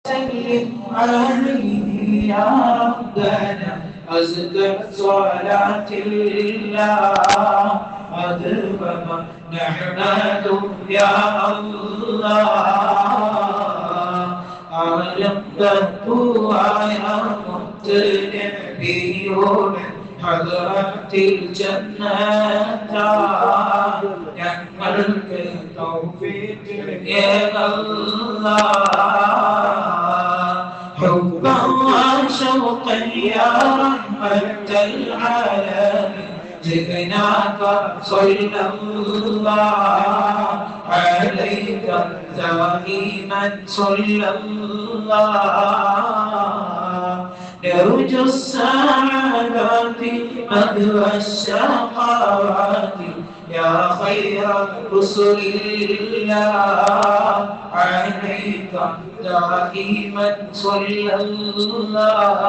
سلم عليه يا ربنا أزكى صلاة الله أدبما نحمد يا الله أعلمته يا متنبيون حضرت الجنة ഞങ്ങൾക്ക് തൗഫീഖ് حبا وشوقا يا رحمة العالمين جئناك صلى الله عليك دائما صلى الله نرجو السعادة مدوى الشقاوات يا خير رسل الله عليك دائما صلى الله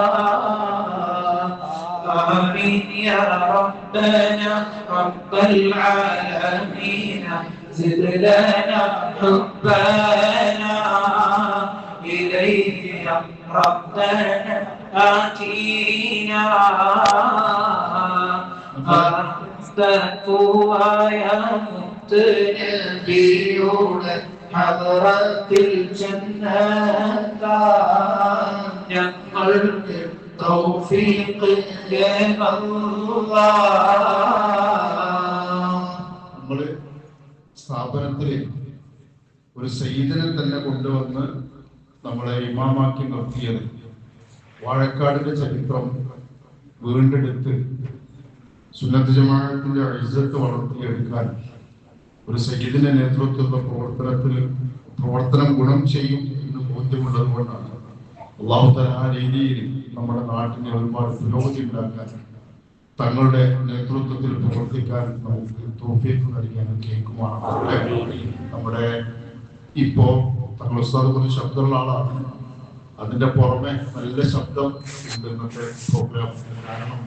آمين يا ربنا رب العالمين زد لنا حبنا إليك يا ربنا آتينا يا متنبيون حضرت الجنة ഞങ്ങൾക്ക് തൗഫീഖ് നമ്മള് സ്ഥാപനത്തില് ഒരു സയ്യിദിനെ തന്നെ കൊണ്ടുവന്ന് നമ്മളെ ഇമാമാക്കി നിർത്തിയത് വാഴക്കാടിന്റെ ചരിത്രം വീണ്ടെടുത്ത് സുന്നത്ത് ജമാഅത്തിന്റെ ഇസ്സത്ത് വളർത്തിയെടുക്കാൻ ഒരു സയ്യിദിന്റെ നേതൃത്വത്തിലുള്ള പ്രവർത്തനം ഗുണം ചെയ്യും എന്ന് ബോധ്യമുള്ളത് കൊണ്ടാണ് അല്ലാഹു തആല ആ രീതിയിൽ നമ്മുടെ നാട്ടിനെ ഒരുപാട് പുരോഗതി ഉണ്ടാക്കാൻ തങ്ങളുടെ നേതൃത്വത്തിൽ പ്രവർത്തിക്കാൻ നമുക്ക് തൗഫീഖ് നൽകാൻ കേൾക്കുമാണ്. നമ്മുടെ ഇപ്പോ തങ്ങൾ ഉസ്താദ് കുറച്ച് ശബ്ദമുള്ള ആളാണ്, അതിന്റെ പുറമെ നല്ല ശബ്ദം ഉണ്ട് ഇന്നത്തെ പ്രോഗ്രാം. കാരണം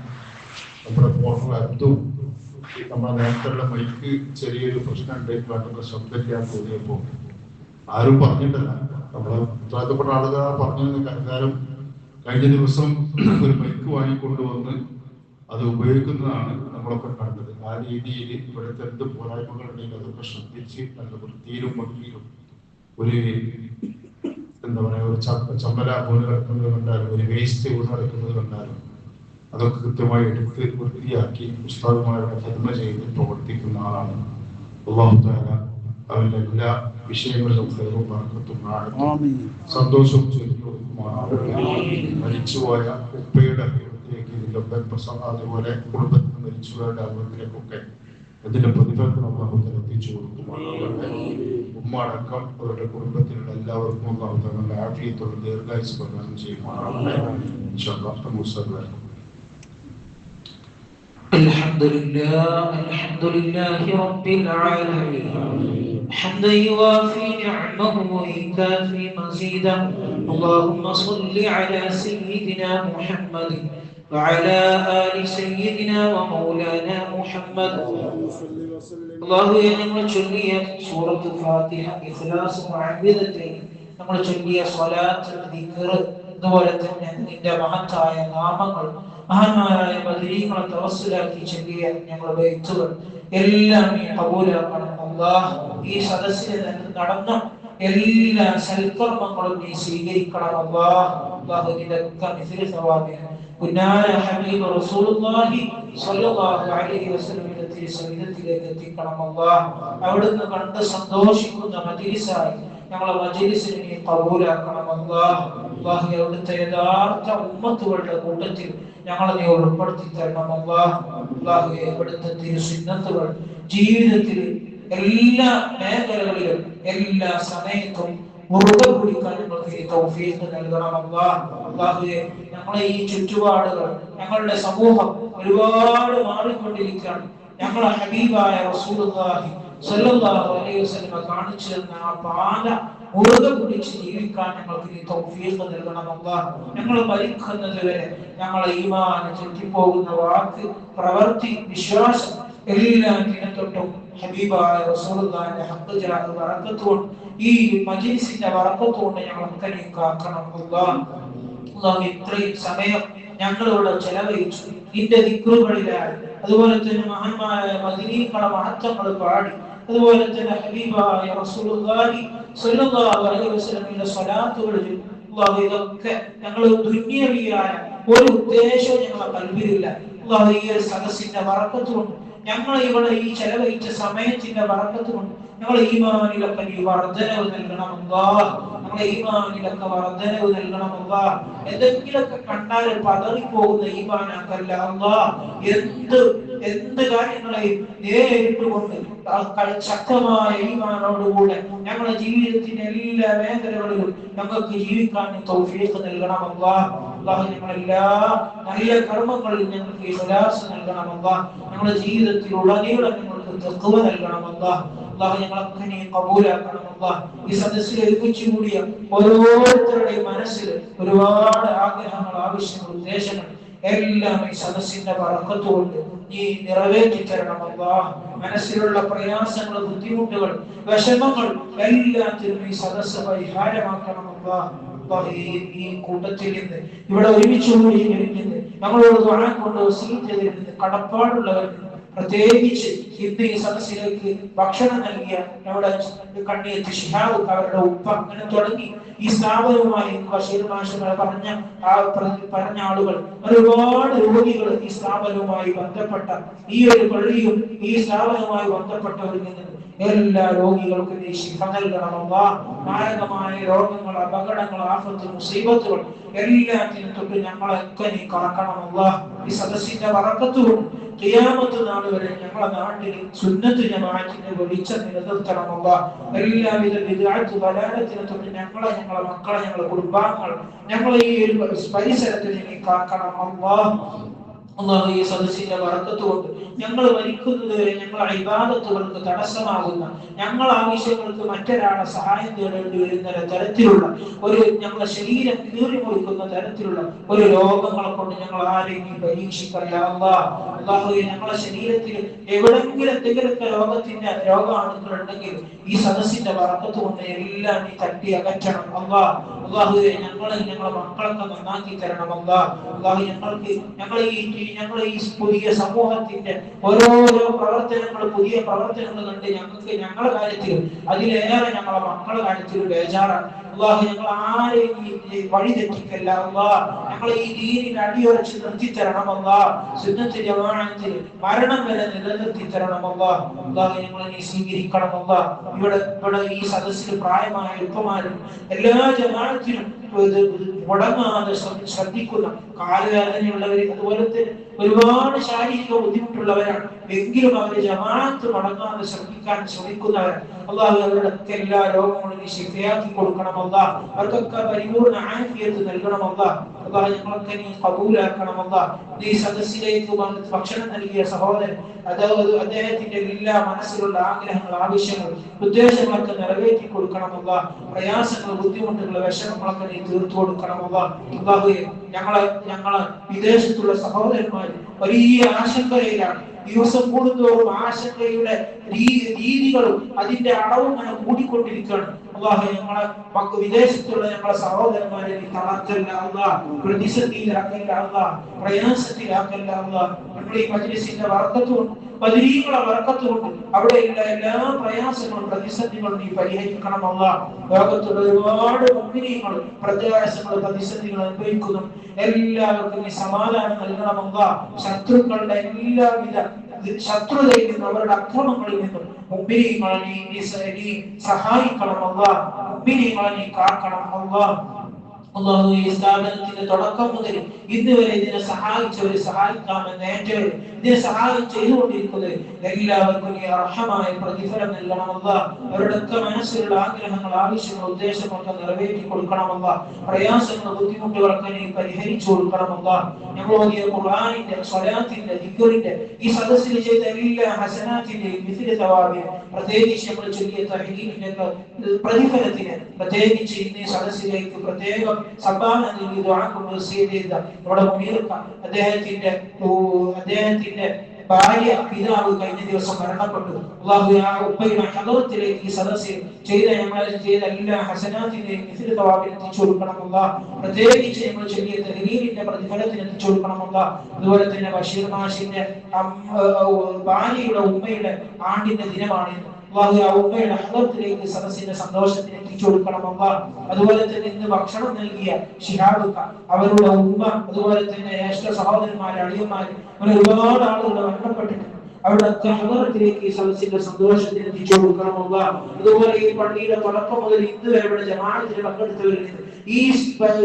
നമ്മുടെ പുറത്തും നമ്മുടെ നേരത്തെ മൈക്ക് ചെറിയൊരു പ്രശ്നം ഉണ്ടായിട്ടുള്ള ശബ്ദമില്ലാതെ തോന്നിയപ്പോ ആരും പറഞ്ഞിട്ടില്ല. നമ്മളെ ഉത്തരവാദിത്തപ്പെട്ട ആളുകൾ പറഞ്ഞു കാരണം കഴിഞ്ഞ ദിവസം ഒരു മൈക്ക് വാങ്ങിക്കൊണ്ടുവന്ന് അത് ഉപയോഗിക്കുന്നതാണ് നമ്മളൊക്കെ കണ്ടത്. ആ രീതിയിൽ ഇവിടുത്തെ എന്ത് പോരായ്മകളുണ്ടെങ്കിൽ അതൊക്കെ ശ്രദ്ധിച്ച് നല്ല വൃത്തിയിലും ഭംഗിയിലും ഒരു എന്താ പറയാ ഒരു ചമ്മല വീണ് കിടക്കുന്നത് കണ്ടാലും ഒരു വേസ്റ്റ് വീണ് കിടക്കുന്നത് കണ്ടാലും അതൊക്കെ കൃത്യമായി എടുത്ത് വൃത്തിയാക്കി ഉസ്താദുമാരുടെ ഖിദ്മ ചെയ്ത് പ്രവർത്തിക്കുന്ന ആളാണ്. അല്ലാഹു തആല അവന്റെ എല്ലാ വിഷയങ്ങളിലും ഖൈറും ബറക്കത്തും സന്തോഷവും ചൊരിഞ്ഞു കൊടുക്കുമാറാവട്ടെ. മരിച്ചുപോയ ഉപ്പയുടെ അതുപോലെ കുടുംബത്തിൽ മരിച്ചുപോയവരുടെ അവർക്കിലേക്കൊക്കെ അതിന്റെ പ്രതിഫലത്തിന് അല്ലാഹു തആല എത്തിച്ചു കൊടുക്കുമാറാവട്ടെ. ഉമ്മ അടക്കം അവരുടെ കുടുംബത്തിലുള്ള എല്ലാവർക്കും അല്ലാഹു തആല ആഫിയത്തോടെ ദീർഘായുസ്സ് പ്രദാനം ചെയ്യുമാറാവട്ടെ. ഇൻഷാ അല്ലാഹ് മുസല്ലല്ലാഹു الحمد لله رب العالمين حمدا يوافي نعمه ويكافي مزيدا اللهم صل على سيدنا محمد وعلى آل سيدنا ومولانا محمد الله ഞങ്ങൾ ചൊല്ലിയ സൂറത്ത് ഫാത്തിഹ ഇഖ്ലാസ് മുഅവ്വിദത്തൈൻ നമ്മൾ ചൊല്ലിയ സ്വലാത്ത് ദിക്ർ അതുപോലെ തന്നെ നിന്റെ മഹത്തായ നാമങ്ങൾ മഹാന്മാരായ ബദരീങ്ങളെ തവസ്സുലാക്കി ചൊല്ലിയ ഞങ്ങളുടെ ബൈത്തുകൾ എല്ലാം നീ കബൂലാക്കണം അല്ലാഹ്. ഈ സദസ്സിൽ നടന്ന എല്ലാ സൽക്കർമ്മങ്ങളും നീ സ്വീകരിക്കണം അല്ലാഹ്. അല്ലാഹു നിനക്ക് മിസ്ല സവാബിന് കുന്നാല ഹബീബ് റസൂലുള്ളാഹി സ്വല്ലല്ലാഹു അലൈഹി വസല്ലമയുടെ തിരുസവിധത്തിലേക്ക് എത്തിക്കണം അല്ലാഹ്. അവിടുന്ന് കണ്ട് സന്തോഷിക്കുന്ന മജ്ലിസായി ഞങ്ങളെ മജ്ലിസിനെ നീ കബൂലാക്കണം അല്ലാഹ്. അല്ലാഹു അവിടുത്തെ യഥാർത്ഥ ഉമ്മത്തുകളുടെ കൂട്ടത്തിൽ ഞങ്ങളെ നീ ഉൾപ്പെടുത്തി തരണം അല്ലാഹ്. അല്ലാഹു അവിടുത്തെ തിരുസുന്നത്തുകൾ ജീവിതത്തിൽ എല്ലാ മേഖലകളിലും എല്ലാ സമയത്തും മുറുകെ പിടിക്കാൻ ഞങ്ങൾക്ക് തൗഫീഖ് നൽകണം അല്ലാഹ്. അല്ലാഹുവേ ഞങ്ങളെ ഈ ചുറ്റുപാടുകൾ ഞങ്ങളുടെ സമൂഹം ഒരുപാട് മാറിക്കൊണ്ടിരിക്കുകയാണ്. ഞങ്ങളെ ഹബീബായ റസൂലുള്ളാഹി സ്വല്ലല്ലാഹു അലൈഹി വസല്ലം കാണിച്ചു തന്ന ആ പാത മുറുകെ പിടിച്ച് ജീവിക്കാൻ ഞങ്ങൾക്ക് നീ തൗഫീഖ് നൽകണം അല്ലാഹ്. ഞങ്ങൾ മരിക്കുന്നത് വരെ ഞങ്ങളെ ഈമാൻ ചുറ്റിപ്പോകുന്ന വാക്ക് പ്രവൃത്തി വിശ്വാസം എല്ലാത്തിനെ തൊട്ടും ഹബീബായ റസൂലുള്ളാഹിന്റെ ഹഖ് ജലാൽ ബറക്കത്തുകൊണ്ട് ഈ മജ്ലിസിന്റെ ബറക്കത്തുകൊണ്ട് ഞങ്ങളൊക്കെ നീ കാക്കണം അല്ലാഹ്. അല്ലാഹു ഇത്രയും സമയം ഞങ്ങളോട് ചെലവഴിച്ചു നിന്റെ ദിക്റുകളിലായി, അതുപോലെ തന്നെ മഹാന്മാരായ മദീനീകളെ മഹത്വങ്ങൾ പാടി, അതുപോലെ തന്നെ ഹബീബായ റസൂലുള്ളാഹി സ്വല്ലല്ലാഹു അലൈഹി വസല്ലമയുടെ സ്വലാത്തുകളിൽ അല്ലാഹു ഇതൊക്കെ ഞങ്ങൾ ദുനിയവിയായ ഒരു ഉദ്ദേശവും ഞങ്ങളെ കൽബിലില്ല. അല്ലാഹു ഈ ഒരു സദസ്സിന്റെ ബറക്കത്തുകൊണ്ട് ഞങ്ങൾ ഇവിടെ ഈ ചെലവഴിച്ച സമയത്തിന്റെ ബറക്കത്തുകൊണ്ട് ഞങ്ങൾ ഈമാനിലൊക്കെ നീ വർദ്ധനവ് നൽകണം അല്ലാഹ്. ഞങ്ങളെ ഈമാനിലൊക്കെ വർദ്ധനവ് നൽകണം അല്ലാഹ്. എന്തെങ്കിലൊക്കെ കണ്ടാൽ പതറിപ്പോകുന്ന ഈമാനാക്കല്ല അല്ലാഹ്. എന്ത് കാര്യങ്ങളെയും നേരിട്ടുകൊണ്ട് ശക്തമായ ഈമാനോടുകൂടെ ഞങ്ങളുടെ ജീവിതത്തിന്റെ എല്ലാ മേഖലകളിലും ഞങ്ങൾക്ക് ജീവിക്കാൻ തൗഫീഖ് നൽകണം അല്ലാഹ്. അല്ലാഹു ഞങ്ങളെല്ലാ നല്ല കർമ്മങ്ങളിലും ഞങ്ങൾക്ക് ഇഖ്ലാസ് നൽകണം അല്ലാഹ്. ഞങ്ങളുടെ ജീവിതത്തിൽ ഉടനീളം ഞങ്ങൾക്ക് തഖ്വ നൽകണം അല്ലാഹ്. അല്ലാഹു ഞങ്ങളൊക്കെ നീ ഖബൂലാക്കണം അല്ലാഹ്. ഈ സദസ്സിൽ ഒരുമിച്ച് കൂടിയ ഓരോരുത്തരുടെയും മനസ്സിൽ ഒരുപാട് ആഗ്രഹങ്ങൾ, ആവശ്യങ്ങൾ, ഉദ്ദേശങ്ങൾ എല്ലാം ഈ സദസ്സിന്റെ ബറക്കത്ത് കൊണ്ട് നീ നിറവേറ്റി തരണം അല്ലാഹ്. മനസ്സിലുള്ള പ്രയാസങ്ങൾ, ബുദ്ധിമുട്ടുകൾ, വിഷമങ്ങൾ എല്ലാത്തിനും ഈ സദസ്സ് പരിഹാരമാക്കണം അല്ലാഹ്. ഈ കൂട്ടത്തിൽ നിന്ന് ഇവിടെ ഒരുമിച്ച് കൂടി ഇരിക്കുന്നത് ഞങ്ങളോട് ദുആ കൊണ്ട് വസീയത്ത് ചെയ്തിരുന്നത് കടപ്പാടുള്ളവർ, പ്രത്യേകിച്ച് ഇന്ന് ഈ സദസ്സിലേക്ക് ഭക്ഷണം നൽകിയ നമ്മുടെ കണ്ണിയത്ത് ശിഹാബ്, അവരുടെ ഉപ്പ, അങ്ങനെ തുടങ്ങി ഈ സ്ഥാപനവുമായി ബഷീർ മാഷുകളെ പറഞ്ഞ ആളുകൾ, ഒരുപാട് രോഗികൾ ഈ സ്ഥാപനവുമായി ബന്ധപ്പെട്ട ഈ ഒരു പള്ളിയും ഈ സ്ഥാപനവുമായി ബന്ധപ്പെട്ടവരിൽ നിന്ന് എല്ലാ രോഗികൾക്കും നീ ശിഫ നൽകണം അല്ലാഹ്. മാരകമായ രോഗങ്ങൾ, അപകടങ്ങൾ, ആഫത്ത്, മുസീബത്തുകൾ എല്ലാത്തിനും തൊട്ട് ഞങ്ങളൊക്കെ നീ കാക്കണം അല്ലാഹ്. ഈ സദസ്സിന്റെ ബറക്കത്ത് കൊണ്ട് ഖിയാമത്ത് നാൾ വരെ ഞങ്ങളുടെ നാട്ടിൽ സുന്നത്ത് ജമാഅത്തിന്റെ വെളിച്ചം നിലനിർത്തണം അല്ലാഹ്. എല്ലാവിധ ബിദ്അത്ത് ദലാലത്തിനെ തൊട്ട് ഞങ്ങളെ, ഞങ്ങളുടെ മക്കളെ, ഞങ്ങളുടെ കുടുംബാംഗങ്ങൾ, ഞങ്ങളെ ഈ ഒരു പരിസരത്തിൽ നീ കാക്കണം അല്ലാഹ്. അല്ലാഹു ഈ സദസ്സിന്റെ ബറക്കത്ത് കൊണ്ട് ഞങ്ങൾ മരിക്കുന്നത് വരെ ഞങ്ങളുടെ ഇബാദത്തുകൾക്ക് തടസ്സമാകുന്ന, ഞങ്ങളുടെ ആവശ്യങ്ങൾക്ക് മറ്റൊരാളെ സഹായം തേടേണ്ടി വരുന്ന തരത്തിലുള്ള ഒരു, ഞങ്ങളുടെ ശരീരം കീറി മുറിക്കുന്ന തരത്തിലുള്ള ഒരു രോഗങ്ങളെ കൊണ്ട് ഞങ്ങൾ ആരെയും പരീക്ഷിക്കല്ല അല്ലാഹ്. അല്ലാഹു ഞങ്ങളുടെ ശരീരത്തിൽ എവിടെങ്കിലും എന്തെങ്കിലുമൊക്കെ രോഗാണുക്കൾ ഉണ്ടെങ്കിൽ ഈ സദസ്സിന്റെ ബറക്കത്ത് കൊണ്ട് എല്ലാം നീ തട്ടി അകറ്റണം അല്ലാഹ്. അല്ലാഹു ഞങ്ങളുടെ മക്കളൊക്കെ നന്നാക്കി തരണം അല്ലാഹ്. അല്ലാഹു ഞങ്ങൾ ഈ പുതിയ സമൂഹത്തിന്റെ ഓരോരോ പ്രവർത്തനങ്ങൾ, പുതിയ പ്രവർത്തനങ്ങൾ കണ്ട് ഞങ്ങൾക്ക് ഞങ്ങളുടെ കാര്യത്തിൽ അതിലേറെ ഞങ്ങളുടെ മക്കളുടെ കാര്യത്തിൽ ബേജാറാണ് അല്ലാഹു. ഞങ്ങൾ ആരെയും വഴി തെറ്റിക്കല്ല അല്ലാഹ്. ഞങ്ങൾ ഈ ദീനിൽ അടിയുറച്ച് നിർത്തി തരണം അല്ലാഹ്. സുന്നത്ത് ജമാഅത്തിൽ മരണം വരെ നിലനിർത്തി തരണം അല്ലാഹ്. അല്ലാഹു ഞങ്ങളെ നീ സ്വീകരിക്കണം അല്ലാഹ്. ഇവിടെ ഈ സദസ്സിൽ പ്രായമായ ഉപ്പമാരും എല്ലാ ജമാഅത്തിനും മുടങ്ങാതെ ശ്രദ്ധിക്കുന്ന, കാലുവേദനയുള്ളവർ, അതുപോലെ തന്നെ ഒരുപാട് ശാരീരിക ബുദ്ധിമുട്ടുള്ളവരാണ്, എങ്കിലും അവർ ജമാഅത്ത് മുടങ്ങാതെ ശ്രമിക്കുന്നവരാണ് അല്ലാഹു. അവരുടെ എല്ലാ രോഗങ്ങളും നീ ശിഫയാക്കി കൊടുക്കണം അല്ലാഹ്. അവർക്കൊക്കെ പരിപൂർണ്ണ ആഫിയത്ത് നൽകണം അല്ലാഹ്. അല്ലാഹു ഞങ്ങളൊക്കെ നീ ഖബൂലാക്കണം അല്ലാഹ്. ഈ സദസ്സിലേക്ക് ഭക്ഷണം നൽകിയ സഹോദരൻ, അതായത് അദ്ദേഹത്തിന്റെ എല്ലാ മനസ്സിലുള്ള ആഗ്രഹങ്ങൾ, ആവശ്യങ്ങൾ, ഉദ്ദേശങ്ങളൊക്കെ നിറവേറ്റി കൊടുക്കണം അല്ലാഹ്. പ്രയാസങ്ങൾ, ബുദ്ധിമുട്ടുകൾ, വിഷമങ്ങളൊക്കെ നീ തീർത്തു കൊടുക്കണം അല്ലാഹ്. അല്ലാഹു ഞങ്ങളെ വിദേശത്തുള്ള സഹോദരന്മാർ വലിയ ആശങ്കയിലാണ്. ദിവസം കൂടുന്തോറും ആശങ്കയുടെ രീതികളും അതിന്റെ അളവും അങ്ങനെ കൂടിക്കൊണ്ടിരിക്കുകയാണ് അല്ലാഹു. ഞങ്ങളെ വിദേശത്തുള്ള ഞങ്ങളെ സഹോദരന്മാരെ നീ തളർത്തല്ല അല്ലാഹ്, പ്രതിസന്ധിയിലാക്കല്ല അല്ലാഹ്, പ്രയാസത്തിലാക്കല്ല അല്ലാഹ്. നമ്മുടെ ഈ മജ്ലിസിന്റെ ബറക്കത്ത് കൊണ്ട്, ബദരീകളെ ബറക്കത്ത് കൊണ്ട് അവിടെയുള്ള എല്ലാ പ്രയാസങ്ങളും, പ്രതിസന്ധികളും നീ പരിഹരിക്കണം അല്ലാഹ്. ലോകത്തുള്ള ഒരുപാട് മുഅ്മിനീങ്ങൾ പ്രയാസങ്ങളും പ്രതിസന്ധികളും അനുഭവിക്കുന്നു. എല്ലാവർക്കും നീ സമാധാനം നൽകണം അല്ലാഹ്. ശത്രുക്കളുടെ എല്ലാവിധ ശത്രുതയിൽ നിന്നും, അവരുടെ അക്രമങ്ങളിൽ നിന്നും മുഅ്മിനീങ്ങളെ നീ സഹായിക്കണം അല്ലാഹ്. മുഅ്മിനീങ്ങളെ നീ കാക്കണം അല്ലാഹ്. അല്ലാഹു ഈ സ്ഥാപനത്തിന്റെ തുടക്കം മുതൽ ഇന്ന് വരെ ഇതിനെ സഹായിച്ചവര്, സഹായിക്കാമെന്ന് ഏറ്റവര്, ഇതിനെ സഹായം ചെയ്തുകൊണ്ടിരിക്കുന്നത് എല്ലാവർക്കും നീ അർഹമായ പ്രതിഫലം നൽകണം അല്ലാഹ്. അവരുടെയൊക്കെ മനസ്സിലുള്ള ആഗ്രഹങ്ങൾ, ആവശ്യങ്ങൾ, ഉദ്ദേശങ്ങളൊക്കെ നിറവേറ്റി കൊടുക്കണം അല്ലാഹ്. പ്രയാസങ്ങൾ, ബുദ്ധിമുട്ടുകളൊക്കെ നീ പരിഹരിച്ചു കൊടുക്കണം അല്ലാഹ്. ഞങ്ങൾ ഓതിയ ഖുർആനിന്റെ, സ്വലാത്തിന്റെ, ദിക്റിന്റെ, ഈ സദസ്സിൽ ചെയ്ത എല്ലാ ഹസനാത്തിന്റെയും മിസ്ല സവാബിന്, പ്രത്യേകിച്ച് നമ്മൾ ചൊല്ലിയ തഹ്ലീലിന്റെ പ്രതിഫലത്തിന്, പ്രത്യേകിച്ച് ഇന്ന് ഈ സദസ്സിലേക്ക് പ്രത്യേകം സംഭാവന നൽകി ദുആ കൊണ്ട് വസിയത്ത് ചെയ്ത നമ്മുടെ മുനീർ അദ്ദേഹത്തിന്റെ ഭാര്യ പിതാവ് കഴിഞ്ഞ ദിവസം മരണപ്പെട്ടു. അല്ലാഹു ആ ഉപ്പയുടെ ഹദറത്തിലേക്ക് ഈ സദസ്സിൽ ഞങ്ങൾ ചെയ്ത എല്ലാ ഹസനാത്തിന്റെയും മിസ്ലു തവാബിൽ എത്തിച്ചു കൊടുക്കണം അല്ലാഹ്. പ്രത്യേകിച്ച് നമ്മൾ ചൊല്ലിയ തഹ്ലീലിന്റെ പ്രതിഫലത്തിന് എത്തിച്ചു കൊടുക്കണം അല്ലാഹ്. അതുപോലെ തന്നെ ബഷീർ മാഷിന്റെ ഭാര്യയുടെ ഉമ്മയുടെ ആണ്ടിന്റെ ദിനമാണ്. അല്ലാഹു ആ ഉമ്മയുടെ ഹദറത്തിലേക്ക് സദസ്സിന്റെ സന്തോഷത്തിന് എത്തിച്ചു കൊടുക്കണം അല്ലാഹ്. അതുപോലെ തന്നെ ഇന്ന് ഭക്ഷണം നൽകിയ ശിഹാബ് അവരുടെ ഉമ്മ, അതുപോലെ തന്നെ ജ്യേഷ്ഠ സഹോദരന്മാര്, അളിയന്മാര്, അങ്ങനെ ഒരുപാട് ആളുകൾ മരണപ്പെട്ടിട്ടുണ്ട്. അവരുടെ ഹദറത്തിലേക്ക് ഈ സദസ്സിന്റെ സന്തോഷത്തിന് എത്തിച്ചു കൊടുക്കണം അല്ലാഹ്. അതുപോലെ ഈ പള്ളിയുടെ തുടക്കം മുതൽ ഇന്ന് വരെ ഇവിടെ ജമാഅത്തിൽ പങ്കെടുത്തവരുണ്ട്. ഈ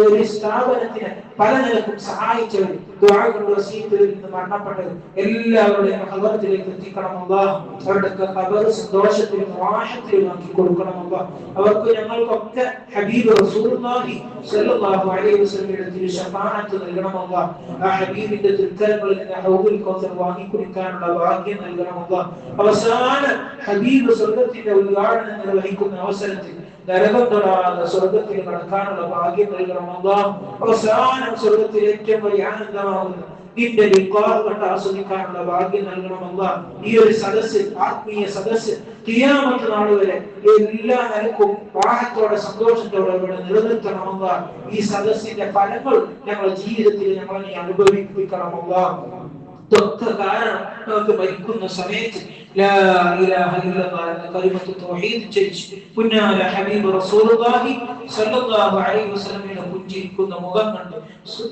ഒരു സ്ഥാപനത്തിന് പല നിലക്കും സഹായിച്ചവർ, ദുആ കൊണ്ട് വസീയത്തിൽ നിന്ന് മരണപ്പെട്ടവർ എല്ലാവരുടെയും ഹദറത്തിലേക്ക് എത്തിക്കണം അല്ലാഹ്. അവരുടെ ഖബർ സന്തോഷത്തിലും റാഹത്തിലും ആക്കി കൊടുക്കണം അല്ലാഹ്. അവർക്ക് ഞങ്ങൾക്കൊക്കെ ഹബീബ് റസൂലുള്ളാഹി സ്വല്ലല്ലാഹു അലൈഹി വസല്ലമയുടെ തിരു ശഫാഅത്ത് നൽകണം അല്ലാഹ്. ആ ഹബീബിന്റെ തൃക്കരങ്ങളിൽ നിന്ന് ഹൗദുൽ കൗസർ വാങ്ങി കുടിക്കാനുള്ള ഭാഗ്യം നൽകണം അല്ലാഹ്. അവസാന ഹബീബ് സ്വർഗ്ഗത്തിന്റെ ഉദ്ഘാടനം നിർവഹിക്കുന്ന അവസരത്തിൽ നരകം തൊടാതെ സ്വർഗ്ഗത്തിൽ കടക്കാനുള്ള ഭാഗ്യം നൽകണം അല്ലാഹ്. അവസാനം സ്വർഗ്ഗത്തിൽ ഏറ്റവും വലിയ ആനന്ദമാകുന്ന നിന്റെ ലിഖാഹ് കണ്ട് ആസ്വദിക്കാനുള്ള ഭാഗ്യം നൽകണം അല്ലാഹ്. ഈ ഒരു സദസ്സ്, ആത്മീയ സദസ്സ് ഖിയാമത്ത് നാൾ വരെ എല്ലാ നിലക്കും റാഹത്തോടെ സന്തോഷത്തോടെ ഇവിടെ നിലനിർത്തണം അല്ലാഹ്. ഈ സദസ്സിന്റെ ഫലങ്ങൾ ഞങ്ങളുടെ ജീവിതത്തിൽ ഞങ്ങളെ അനുഭവിപ്പിക്കണം അല്ലാഹ്. ഇതൊക്കെ കാരണം നമുക്ക് മരിക്കുന്ന സമയത്ത് ലാ ഇലാഹ ഇല്ലല്ലാഹ് എന്ന കലിമത്ത് തൗഹീദ് ചൊല്ലി പുന്നാര ഹബീബ് റസൂലുള്ളാഹി സ്വല്ലല്ലാഹു അലൈഹി വസല്ലമയുടെ പുഞ്ചിരിക്കുന്ന മുഖം കണ്ട്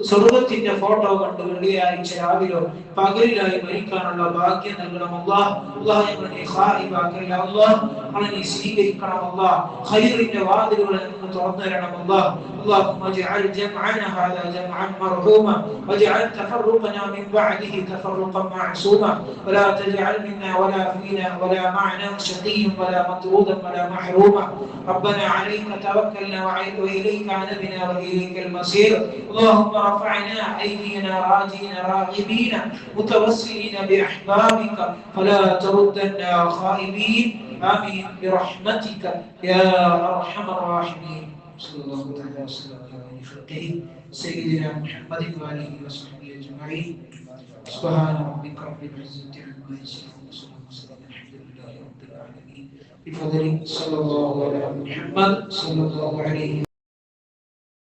സ്വർഗ്ഗത്തിന്റെ ഫോട്ടോ കണ്ട് വെള്ളിയാഴ്ച രാവിലെ പകലിലായി മരിക്കാനുള്ള ഭാഗ്യം നൽകണം അല്ലാഹ്. അല്ലാഹ് ഞങ്ങളെ ഖായിബാക്കല്ല അല്ലാഹ്. ഞങ്ങളെ സ്വീകരിക്കണം അല്ലാഹ്. ഖൈറിന്റെ വാതിലുകളെ നമുക്ക് തുറന്നു തരണം അല്ലാഹ്. اللهم اجعل جمعنا هذا جمعا مرحوما واجعل تفرقنا من بعده تفرقا معصوما ولا تجعل منا ولا فينا ولا معنا شقي ولا مطرودا ولا محروما. ربنا عليك توكلنا وإليك عنبنا وإليك المصير. اللهم رفعنا أيدينا راجين راغبين متوسلين بأحبابك فلا تردنا خائبين. آمين برحمتك يا أرحم الراحمين. صلى الله عليه وسلم على خلقه سيدنا محمد وآله وصحبه أجمعين. سبحان ربك رب العزة عما يصفون وسلام الحمد لله رب العالمين. بفضل صلى الله على محمد صلى الله عليه